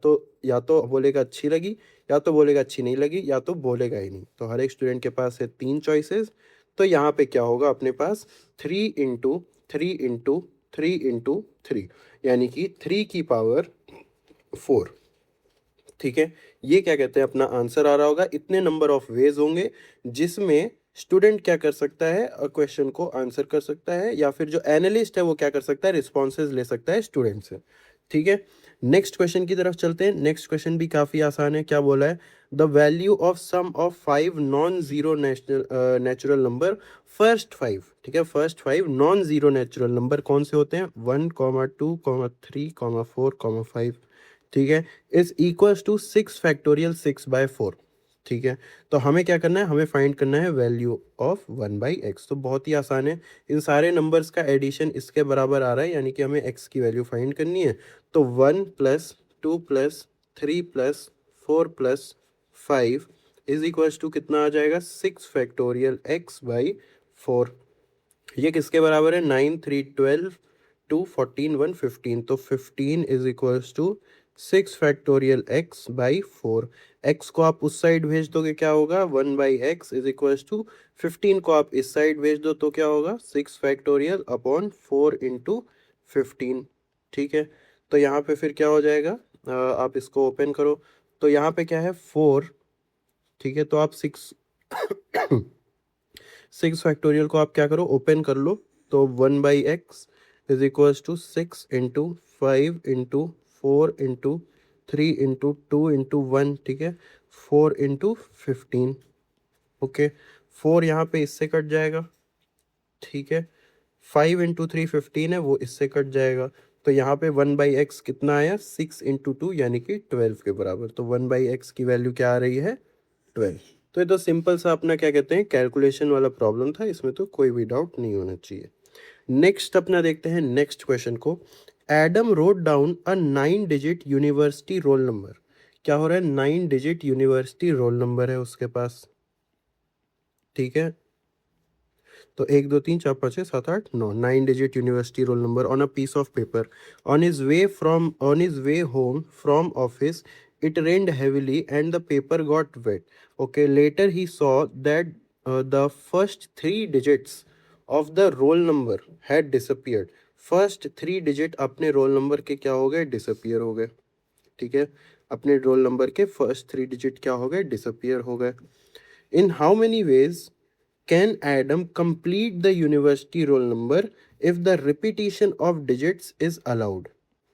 तो बोलेगा अच्छी लगी, या तो बोलेगा अच्छी नहीं लगी, या तो बोलेगा ही नहीं। तो हर एक स्टूडेंट के पास है 3 चॉइसेस। तो यहाँ पे क्या होगा अपने पास, 3 × 3 × 3 × 3, यानी कि 3 की पावर 4, ठीक है। ये क्या कहते हैं, अपना आंसर आ रहा होगा। इतने नंबर ऑफ वेज होंगे जिसमें स्टूडेंट क्या कर सकता है, क्वेश्चन को आंसर कर सकता है, या फिर जो एनालिस्ट है वो क्या कर सकता है, रिस्पॉन्सेज ले सकता है स्टूडेंट से, ठीक है। नेक्स्ट क्वेश्चन की तरफ चलते हैं। नेक्स्ट क्वेश्चन भी काफ़ी आसान है। क्या बोला है, the value of sum of 5 non zero natural number, first 5, ठीक है, first 5 non zero natural number कौन से होते हैं, 1, 2, 3, 4, ठीक है, इज इक्वल्स टू 6 फैक्टोरियल 6/4, ठीक है। तो हमें क्या करना है, हमें फाइंड करना है वैल्यू ऑफ 1/x। तो बहुत ही आसान है, इन सारे नंबर्स का एडिशन इसके बराबर आ रहा है, यानी कि हमें x की वैल्यू फाइंड करनी है। तो 1 + 2 + 3 + 4 + 5 इज इक्वल्स टू कितना आ जाएगा, 6 फैक्टोरियल x/4। ये किसके बराबर है, 9, 3, 12, 2, 14, 1, 15। तो 15 is equals to 6 factorial x by 4। X को आप उस साइड भेज दोगे क्या होगा, 1 by x is equals to 15 को आप इस साइड भेज दो तो क्या होगा, 6 फैक्टोरियल अपॉन 4 इंटू 15। ठीक है, तो यहाँ पे फिर क्या हो जाएगा, आप इसको ओपन करो तो यहाँ पे क्या है 4। ठीक है, तो आप 6 6 फैक्टोरियल को आप क्या करो, ओपन कर लो, तो 1 by x is equals to 6 into 5 into 4 into 3 into 2 into 1। ठीक है, 4 इंटू 15। ओके, 4 यहाँ पे इससे कट जाएगा। ठीक है, 5 इंटू 3 15 है, वो इससे कट जाएगा। तो यहाँ पे 1 बाई एक्स कितना आया, 6 इंटू 2 यानी कि 12 के बराबर। तो 1 बाई एक्स की वैल्यू क्या आ रही है, 12। तो ये तो सिंपल सा अपना क्या कहते हैं, कैलकुलेशन वाला प्रॉब्लम था, इसमें तो कोई भी डाउट नहीं होना चाहिए। नेक्स्ट अपना देखते हैं नेक्स्ट क्वेश्चन को। एडम रोट डाउन अ 9 डिजिट यूनिवर्सिटी रोल नंबर। क्या हो रहा है, 9 डिजिट यूनिवर्सिटी रोल नंबर है उसके पास। ठीक है, तो 1 2 3 4 5 6 7 8 9, 9 digit university roll number on a piece of paper. On his way home from office it rained heavily and the paper got wet. Okay, later he saw that the first 3 digits of the roll number had disappeared. First 3 digit अपने roll number के क्या हो गए, disappear हो गए। ठीक है, अपने रोल नंबर के फर्स्ट 3 डिजिट क्या हो गए, डिसअपियर हो गए। इन how many ways can Adam complete the university roll number if the repetition of digits is allowed.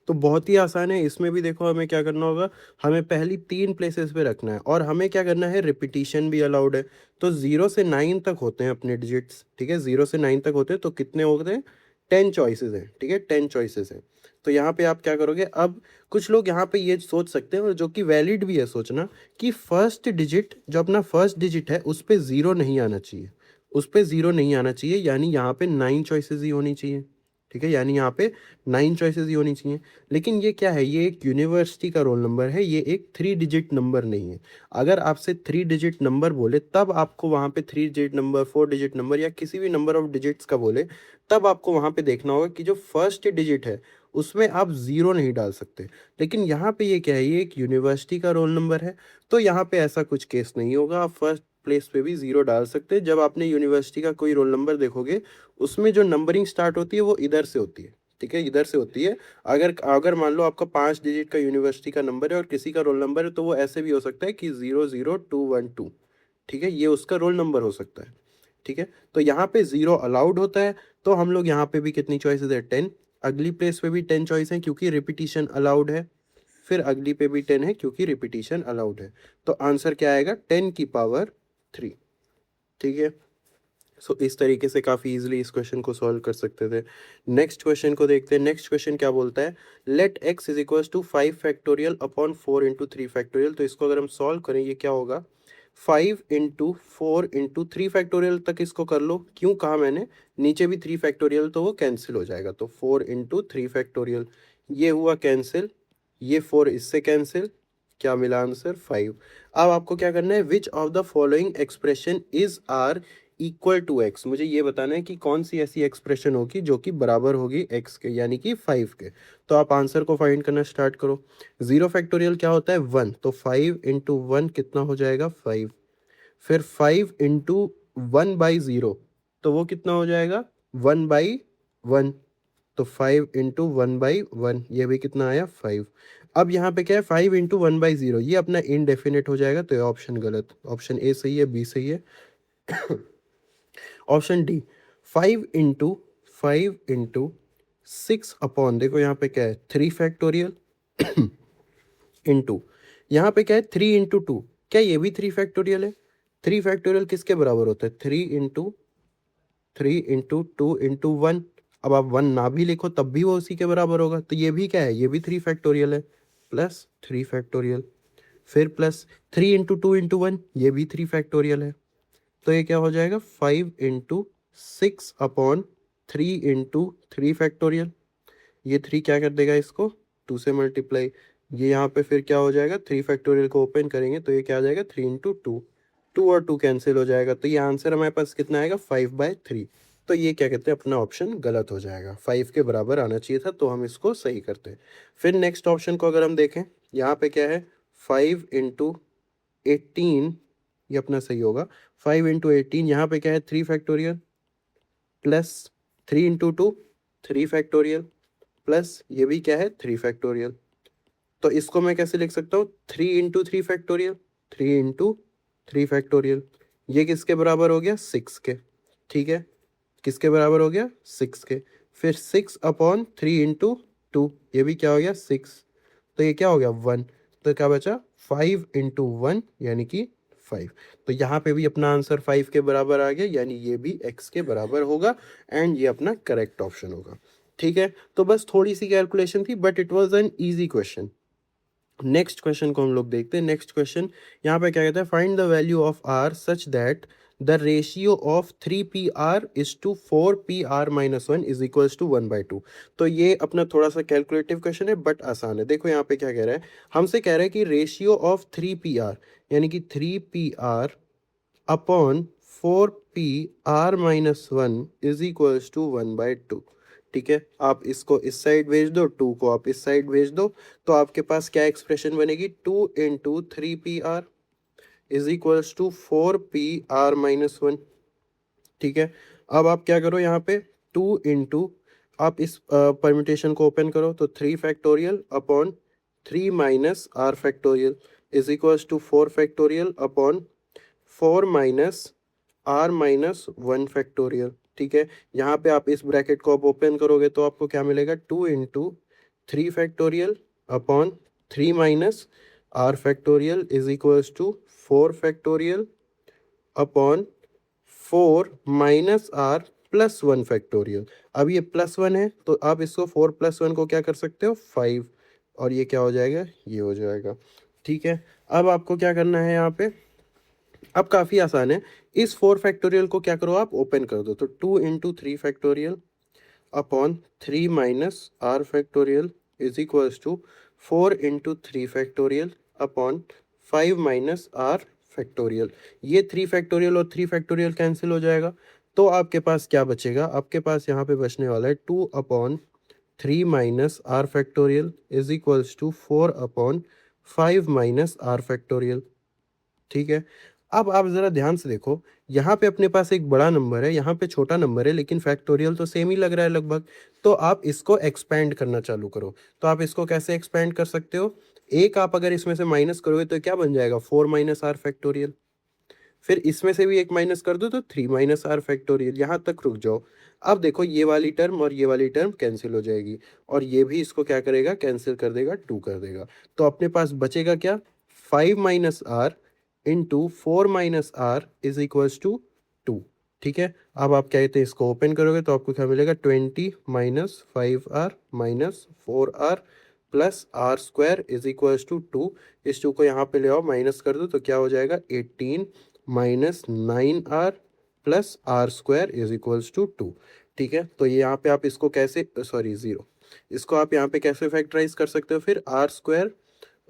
तो बहुत ही आसान है, इसमें भी देखो हमें क्या करना होगा, हमें पहली 3 प्लेसेस पे रखना है और हमें क्या करना है, रिपीटिशन भी अलाउड है। तो 0 से 9 तक होते हैं अपने डिजिट्स। ठीक है, 0 से 9 तक होते हैं, तो कितने होते हैं, 10 चॉइसेस हैं। ठीक है, 10 चॉइसेस हैं। तो यहाँ पे आप क्या करोगे, अब कुछ लोग यहाँ पे ये सोच सकते हैं और जो कि वैलिड भी है सोचना, कि फर्स्ट डिजिट जो अपना फर्स्ट डिजिट है उस पर 0 नहीं आना चाहिए, उस पर 0 नहीं आना चाहिए, यानी यहाँ पे 9 चॉइसेस ही होनी चाहिए। ठीक है, यानी यहाँ पे 9 चॉइसेस ही होनी चाहिए। लेकिन ये क्या है, ये एक यूनिवर्सिटी का रोल नंबर है, ये एक 3 डिजिट नंबर नहीं है। अगर आपसे 3 डिजिट नंबर बोले तब आपको वहाँ पे 3 डिजिट नंबर, 4 डिजिट नंबर या किसी भी नंबर ऑफ डिजिट्स का बोले, तब आपको वहाँ पे देखना होगा कि जो फर्स्ट डिजिट है उसमें आप 0 नहीं डाल सकते। लेकिन यहाँ पे ये क्या है, ये एक यूनिवर्सिटी का रोल नंबर है, तो यहाँ पे ऐसा कुछ केस नहीं होगा, आप फर्स्ट प्लेस पे भी 0 डाल सकते हैं। जब आपने यूनिवर्सिटी का कोई रोल नंबर देखोगे, उसमें जो नंबरिंग स्टार्ट होती है वो इधर से होती है। ठीक है, इधर से होती है। अगर अगर मान लो आपका 5 डिजिट का यूनिवर्सिटी का नंबर है और किसी का रोल नंबर है, तो वो ऐसे भी हो सकता है कि 00212। ठीक है, ये उसका रोल नंबर हो सकता है। ठीक है, तो यहाँ पे 0 अलाउड होता है, तो हम लोग यहाँ पे भी कितनी चॉइसेस है, 10। अगली प्लेस पे भी 10 चॉइस है क्योंकि रिपीटिशन अलाउड है, फिर अगली पे भी 10 है क्योंकि रिपीटिशन अलाउड है। तो आंसर क्या आएगा, 10⁻3। ठीक है, सो इस तरीके से काफ़ी इजीली इस क्वेश्चन को सॉल्व कर सकते थे। नेक्स्ट क्वेश्चन को देखते हैं। नेक्स्ट क्वेश्चन क्या बोलता है, let x is equals to 5 factorial upon 4 into 3 factorial. तो इसको अगर हम सॉल्व करें, ये क्या होगा, 5 इंटू 4 इंटू 3 फैक्टोरियल तक इसको कर लो। क्यों कहा मैंने, नीचे भी 3 फैक्टोरियल तो वो कैंसिल हो जाएगा, तो 4 इंटू 3 फैक्टोरियल, ये हुआ कैंसिल, ये 4 इससे कैंसिल, क्या मिला आंसर, 5। अब आपको क्या करना है, which of the following expression is r equal to x. मुझे ये बताना है कि कौन सी ऐसी एक्सप्रेशन होगी जो कि बराबर होगी एक्स के, यानी कि 5 के। तो आप आंसर को फाइंड करना स्टार्ट करो। 0 फैक्टोरियल क्या होता है, 1, तो 5 इंटू 1 कितना हो जाएगा, 5। फिर 5 इंटू 1/0, तो वो कितना हो जाएगा, 1/1। तो 5 इंटू 1/1, ये भी कितना आया, 5। अब यहाँ पे क्या है, 5 इंटू 1/0, ये अपना इनडेफिनेट हो जाएगा, तो ये ऑप्शन गलत, ऑप्शन ए सही है, बी सही है। ऑप्शन डी, 5 इंटू 6 अपॉन, देखो यहाँ पे क्या है, 3 फैक्टोरियल इंटू, यहाँ पे क्या है, 3 इंटू 2, क्या ये भी 3 फैक्टोरियल है। 3 फैक्टोरियल किसके बराबर होता है, 3 इंटू 2 इंटू 1। अब आप 1 ना भी लिखो तब भी वो उसी के बराबर होगा, तो ये भी क्या है, ये भी 3 फैक्टोरियल है, प्लस 3 फैक्टोरियल, फिर प्लस 3 इंटू 2 इंटू 1, ये भी 3 फैक्टोरियल है। तो ये क्या हो जाएगा, 5 इंटू 6 अपॉन 3 इंटू 3 फैक्टोरियल। ये 3 क्या कर देगा इसको, 2 से मल्टीप्लाई, ये यहाँ पे फिर क्या हो जाएगा, 3 फैक्टोरियल को ओपन करेंगे तो ये क्या आ जाएगा, 3 इंटू 2, 2 और 2 कैंसिल हो जाएगा, तो ये आंसर हमारे पास कितना आएगा, 5/3। तो ये क्या कहते हैं, अपना ऑप्शन गलत हो जाएगा, 5 के बराबर आना चाहिए था, तो हम इसको सही करते हैं। फिर नेक्स्ट ऑप्शन को अगर हम देखें, यहाँ पे क्या है, 5 इंटू 18, ये अपना सही होगा। 5 इंटू 18, यहाँ पे क्या है, 3 factorial, plus 3 into 2, 3 factorial, plus ये भी क्या है, 3 फैक्टोरियल। तो इसको मैं कैसे लिख सकता हूँ, 3 इंटू 3 फैक्टोरियल, 3 इंटू 3 फैक्टोरियल। ये किसके बराबर हो गया, 6 के। ठीक है, किसके बराबर हो गया, 6 के। फिर 6 अपॉन 3 इंटू 2, ये भी क्या हो गया, 6। तो ये क्या हो गया, 1। तो क्या बचा, 5 इंटू 1 यानी कि 5। तो यहाँ पे भी अपना आंसर 5 के बराबर आ गया, यानी ये भी x के बराबर होगा, एंड ये अपना करेक्ट ऑप्शन होगा। ठीक है, तो बस थोड़ी सी कैलकुलेशन थी, but it was an easy question. Next question को हम लोग देखते हैं। नेक्स्ट क्वेश्चन यहाँ पे क्या कहता है, find the value of r such that the ratio of 3pr is to 4pr-1 is equals to 1/2। तो ये अपना थोड़ा सा कैलकुलेटिव क्वेश्चन है, बट आसान है। देखो यहाँ पे क्या कह रहा है, हमसे कह रहा है कि रेशियो ऑफ 3pr यानी कि 3pr upon 4pr-1 is equals to 1/2। ठीक है, आप इसको इस साइड भेज दो, 2 को आप इस साइड भेज दो, तो आपके पास क्या एक्सप्रेशन बनेगी, 2 into 3pr is equals to 4pr-1। ठीक है, अब आप क्या करो, यहाँ पे 2 इंटू, आप इस परम्यूटेशन को ओपन करो, तो 3 factorial upon 3 minus r factorial is equals to 4 factorial upon 4 minus r-1 factorial. ठीक है, यहाँ पे आप इस ब्रैकेट को आप ओपन करोगे तो आपको क्या मिलेगा, 2 into 3 factorial upon 3 minus r factorial is equals to 4 factorial upon 4 minus r plus 1 factorial. अब ये +1 है, तो आप इसको 4 + 1 को क्या कर सकते हो, 5, और ये क्या हो जाएगा, ये हो जाएगा। ठीक है, अब आपको क्या करना है यहाँ पे, अब काफ़ी आसान है। इस 4 फैक्टोरियल को क्या करो, आप ओपन कर दो, तो 2 into 3 factorial upon 3 minus r factorial is equals to 4 into 3 factorial upon 5 minus r factorial. ये 3 फैक्टोरियल और 3 फैक्टोरियल कैंसिल हो जाएगा, तो आपके पास क्या बचेगा, आपके पास यहाँ पे बचने वाला है 2 upon 3 minus r factorial is equals to 4 upon 5 minus r factorial. ठीक है, अब आप ज़रा ध्यान से देखो, यहाँ पे अपने पास एक बड़ा नंबर है, यहाँ पे छोटा नंबर है, लेकिन फैक्टोरियल तो सेम ही लग रहा है लगभग। तो आप इसको एक्सपेंड करना चालू करो। तो आप इसको कैसे एक्सपेंड कर सकते हो, एक आप अगर इसमें से माइनस करोगे तो क्या बन जाएगा, 4 माइनस आर फैक्टोरियल। फिर इसमें से भी एक माइनस कर दो तो 3 माइनस आर फैक्टोरियल, यहाँ तक रुक जाओ। अब देखो, ये वाली टर्म और ये वाली टर्म कैंसिल हो जाएगी, और ये भी इसको क्या करेगा, कैंसिल कर देगा, 2 कर देगा। तो अपने पास बचेगा क्या, 5 minus r into 4 minus r is equals to 2। ठीक है, अब आप क्या कहते हैं, इसको ओपन करोगे तो आपको क्या मिलेगा, 20 minus 5r minus 4r plus r square is equals to 2। इस 2 को यहाँ पे ले आओ, माइनस कर दो, तो क्या हो जाएगा, 18 minus 9r plus r square is equals to 2। ठीक है, तो ये यहाँ पे आप इसको कैसे, सॉरी 0, इसको आप यहाँ पे कैसे फैक्टराइज कर सकते हो, फिर r square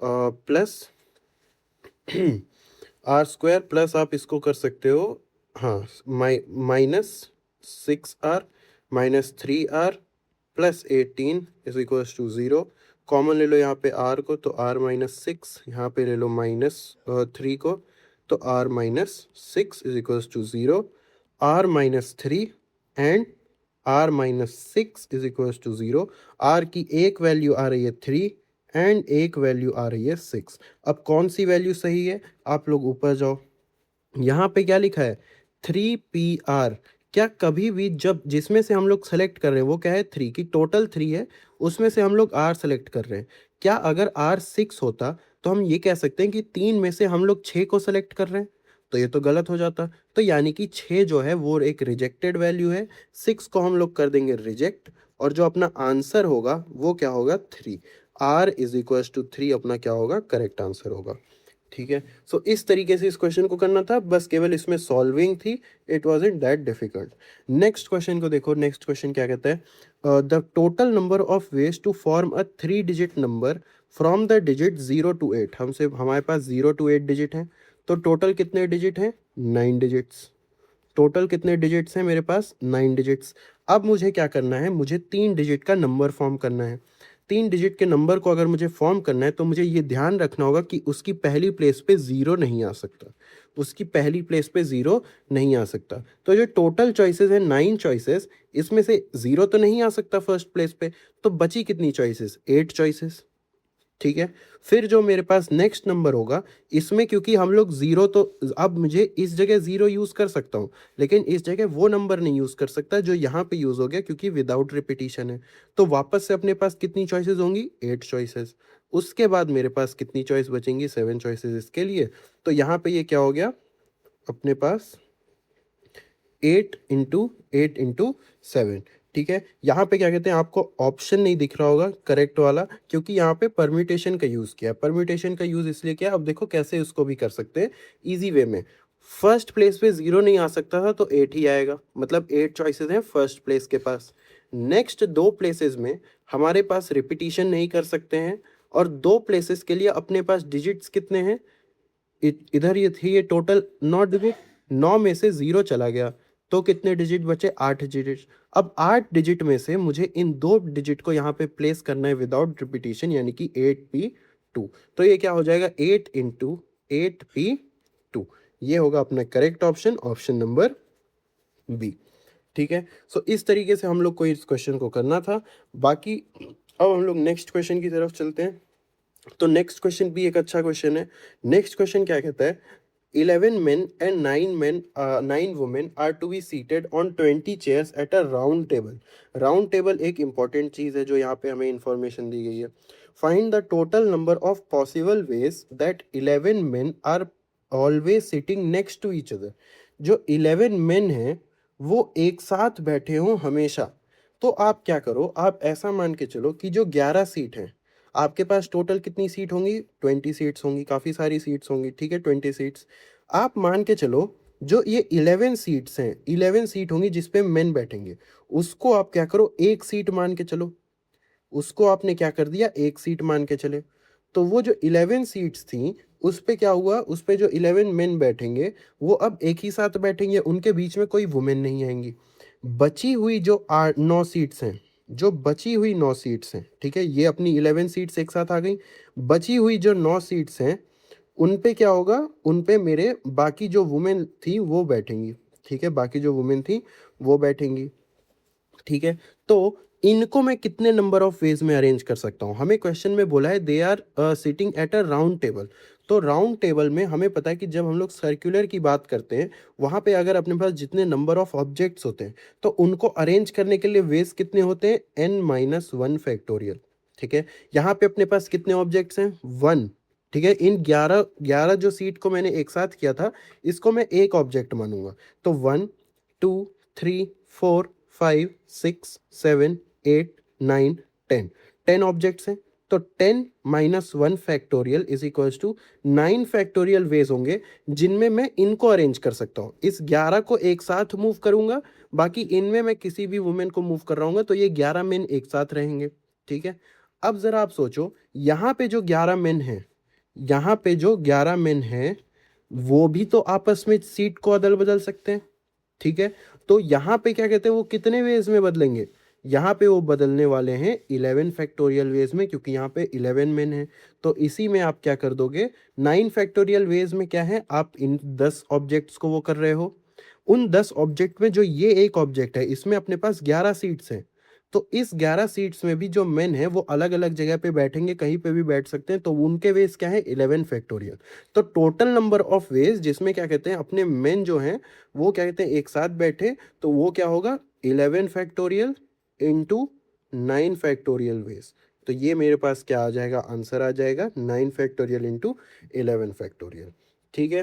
plus r square plus आप इसको कर सकते हो, हाँ, minus 6r minus 3r plus 18 is equals to 0। Common ले लो यहाँ पे r को, तो r माइनस 6, यहाँ पे ले लो माइनस 3 को, तो r minus 6 is equals to 0। r minus 3 and r minus 6 is equals to 0। r की एक वैल्यू आ रही है 3 एंड एक वैल्यू आ रही है 6। अब कौन सी वैल्यू सही है, आप लोग ऊपर जाओ, यहाँ पे क्या लिखा है, 3pr। क्या कभी भी जब जिसमें से हम लोग सेलेक्ट कर रहे हैं वो क्या है, 3 की टोटल 3 है, उसमें से हम लोग r सेलेक्ट कर रहे हैं। क्या अगर r 6 होता तो हम ये कह सकते हैं कि 3 में से हम लोग 6 को सेलेक्ट कर रहे हैं, तो ये तो गलत हो जाता। तो यानी कि 6 जो है वो एक रिजेक्टेड वैल्यू है, 6 को हम लोग कर देंगे रिजेक्ट, और जो अपना आंसर होगा वो क्या होगा, 3। r इज इक्वल टू 3 अपना क्या होगा, करेक्ट आंसर होगा। ठीक है, सो इस तरीके से इस क्वेश्चन को करना था, बस केवल इसमें सॉल्विंग थी, it wasn't that difficult. Next question को देखो, नेक्स्ट क्वेश्चन क्या कहता है, the total number of ways to form a 3 digit number from the digit 0 to 8। हमसे हमारे पास 0 to 8 डिजिट हैं, तो टोटल कितने डिजिट हैं, 9 डिजिट्स। टोटल कितने डिजिट्स हैं मेरे पास? 9 डिजिट्स। अब मुझे क्या करना है, मुझे 3 डिजिट का नंबर फॉर्म करना है। 3 डिजिट के नंबर को अगर मुझे फॉर्म करना है तो मुझे ये ध्यान रखना होगा कि उसकी पहली प्लेस पे ज़ीरो नहीं आ सकता, उसकी पहली प्लेस पे ज़ीरो नहीं आ सकता। तो जो टोटल चॉइसेस हैं 9 चॉइसेस, इसमें से ज़ीरो तो नहीं आ सकता फर्स्ट प्लेस पे, तो बची कितनी चॉइसेस? 8 चॉइसेस। ठीक है। फिर जो मेरे पास नेक्स्ट नंबर होगा, इसमें क्योंकि हम लोग ज़ीरो, तो अब मुझे इस जगह ज़ीरो यूज़ कर सकता हूँ, लेकिन इस जगह वो नंबर नहीं यूज़ कर सकता जो यहाँ पे यूज़ हो गया, क्योंकि विदाउट रिपीटिशन है। तो वापस से अपने पास कितनी चॉइसेस होंगी? 8 चॉइसेस। उसके बाद मेरे पास कितनी चॉइस बचेंगी? 7 चॉइसेस इसके लिए। तो यहाँ पे ये क्या हो गया अपने पास? 8 इंटू 7। ठीक है। यहाँ पे क्या कहते हैं, आपको ऑप्शन नहीं दिख रहा होगा करेक्ट वाला, क्योंकि यहाँ पे परम्यूटेशन का यूज़ किया। परम्यूटेशन का यूज़ इसलिए किया, अब देखो कैसे उसको भी कर सकते हैं इजी वे में। फर्स्ट प्लेस पे ज़ीरो नहीं आ सकता था, तो 8 ही आएगा, मतलब 8 चॉइसेस हैं फर्स्ट प्लेस के पास। नेक्स्ट दो प्लेसेस में हमारे पास रिपीटिशन नहीं कर सकते हैं, और दो प्लेसेस के लिए अपने पास डिजिट्स कितने हैं? इधर ये थी, ये टोटल 9 डिजिट, 9 में से 0 चला गया, तो कितने डिजिट बचे? 8 डिजिट। अब 8 डिजिट में से मुझे इन दो डिजिट को यहाँ पे प्लेस करना है विदाउट रिपीटिशन, यानी कि 8p2। तो ये क्या हो जाएगा? 8 इंटू 8p2। ये होगा अपना correct option, option number B. ठीक है। सो इस तरीके से हम लोग को इस क्वेश्चन को करना था। बाकी अब हम लोग नेक्स्ट क्वेश्चन की तरफ चलते हैं। तो नेक्स्ट क्वेश्चन भी एक अच्छा क्वेश्चन है। नेक्स्ट क्वेश्चन क्या कहता है? 11 men and 9 women are to be seated on 20 chairs at a round table. Round table एक इंपॉर्टेंट चीज है जो यहाँ पे हमें इंफॉर्मेशन दी गई है। Find the total number of possible ways that 11 men are always sitting next to each other. जो 11 men हैं वो एक साथ बैठे हों हमेशा। तो आप क्या करो, आप ऐसा मान के चलो कि जो 11 सीट हैं, आपके पास टोटल कितनी सीट होंगी? 20 सीट्स होंगी, काफ़ी सारी सीट्स होंगी। ठीक है, 20 सीट्स। आप मान के चलो जो ये 11 सीट्स हैं, 11 सीट होंगी जिसपे मेन बैठेंगे, उसको आप क्या करो, एक सीट मान के चलो। उसको आपने क्या कर दिया? एक सीट मान के चले। तो वो जो 11 सीट्स थी, उस पे क्या हुआ, उस पे जो 11 मेन बैठेंगे वो अब एक ही साथ बैठेंगे, उनके बीच में कोई वुमेन नहीं आएंगी। बची हुई जो 9 सीट्स हैं, जो बची हुई 9 सीट्स हैं, ठीक है, ये अपनी 11 सीट्स एक साथ आ गई। बची हुई जो 9 सीट्स हैं, उन पे क्या होगा, उन पे मेरे बाकी जो वुमेन थी वो बैठेंगी। ठीक है, बाकी जो वुमेन थी वो बैठेंगी। ठीक है। तो इनको मैं कितने नंबर ऑफ वेज में अरेंज कर सकता हूँ? हमें क्वेश्चन में बोला है they are sitting at a round table. तो राउंड टेबल में हमें पता है कि जब हम लोग सर्कुलर की बात करते हैं, वहाँ पे अगर अपने पास जितने नंबर ऑफ ऑब्जेक्ट्स होते हैं, तो उनको अरेंज करने के लिए वेज कितने होते हैं? n-1 factorial. ठीक है। यहाँ पे अपने पास कितने ऑब्जेक्ट्स हैं? 1। ठीक है, इन 11 जो सीट को मैंने एक साथ किया था, इसको मैं एक ऑब्जेक्ट मानूंगा। तो 1 2 3 4 5 6 7 8 9 10, 10 ऑब्जेक्ट्स हैं। तो 10-1 factorial is equals to 9 factorial ways होंगे जिनमें मैं इनको अरेंज कर सकता हूँ। इस 11 को एक साथ मूव करूंगा, बाकी इनमें मैं किसी भी वुमेन को मूव कर रहा हूँ, तो ये 11 मेन एक साथ रहेंगे। ठीक है। अब जरा आप सोचो, यहाँ पे जो 11 मेन हैं, यहाँ पे जो 11 मेन हैं, वो भी तो आपस में सीट को अदल बदल सकते हैं। ठीक है। तो यहाँ पे क्या कहते हैं, वो कितने वेज में बदलेंगे? यहाँ पे वो बदलने वाले हैं 11 फैक्टोरियल वेज में, क्योंकि यहाँ पे 11 मेन है। तो इसी में आप क्या कर दोगे, 9 फैक्टोरियल वेज में क्या है, आप इन 10 ऑब्जेक्ट्स को वो कर रहे हो। उन 10 ऑब्जेक्ट में जो ये एक ऑब्जेक्ट है, इसमें अपने पास 11 सीट्स हैं। तो इस 11 सीट्स में भी जो मेन है वो अलग अलग जगह पे बैठेंगे, कहीं पे भी बैठ सकते हैं, तो उनके वेज क्या है? 11 फैक्टोरियल। तो टोटल नंबर ऑफ वेज जिसमें क्या कहते हैं, अपने मेन जो हैं वो क्या कहते हैं, एक साथ बैठे, तो वो क्या होगा? 11 फैक्टोरियल इंटू 9 फैक्टोरियल वेज। तो ये मेरे पास क्या आ जाएगा? आंसर आ जाएगा 9 फैक्टोरियल इंटू 11 फैक्टोरियल। ठीक है।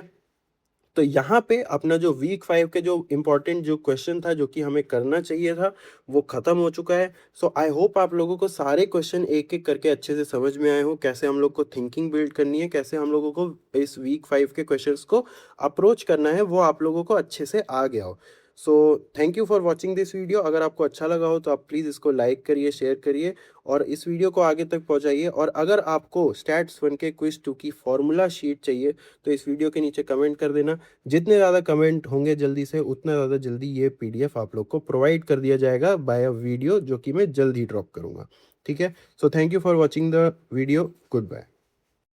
तो यहाँ पे अपना जो वीक 5 के जो इम्पोर्टेंट जो क्वेश्चन था, जो कि हमें करना चाहिए था, वो खत्म हो चुका है। सो आई होप आप लोगों को सारे क्वेश्चन एक एक करके अच्छे से समझ में आए हो, कैसे हम लोग को थिंकिंग बिल्ड करनी है, कैसे हम लोगों को इस वीक 5 के क्वेश्चंस को अप्रोच करना है, वो आप लोगों को अच्छे से आ गया हो। सो thank you for watching this video. अगर आपको अच्छा लगा हो तो आप प्लीज़ इसको लाइक करिए, शेयर करिए और इस वीडियो को आगे तक पहुंचाइए। और अगर आपको स्टैट्स 1 के क्विज 2 की फॉर्मूला शीट चाहिए तो इस वीडियो के नीचे कमेंट कर देना। जितने ज़्यादा कमेंट होंगे जल्दी से, उतना ज़्यादा जल्दी ये पीडीएफ आप लोग को प्रोवाइड कर दिया जाएगा बाय अ वीडियो, जो कि मैं जल्द ही ड्रॉप करूँगा। ठीक है, so thank you for watching the video. Good bye.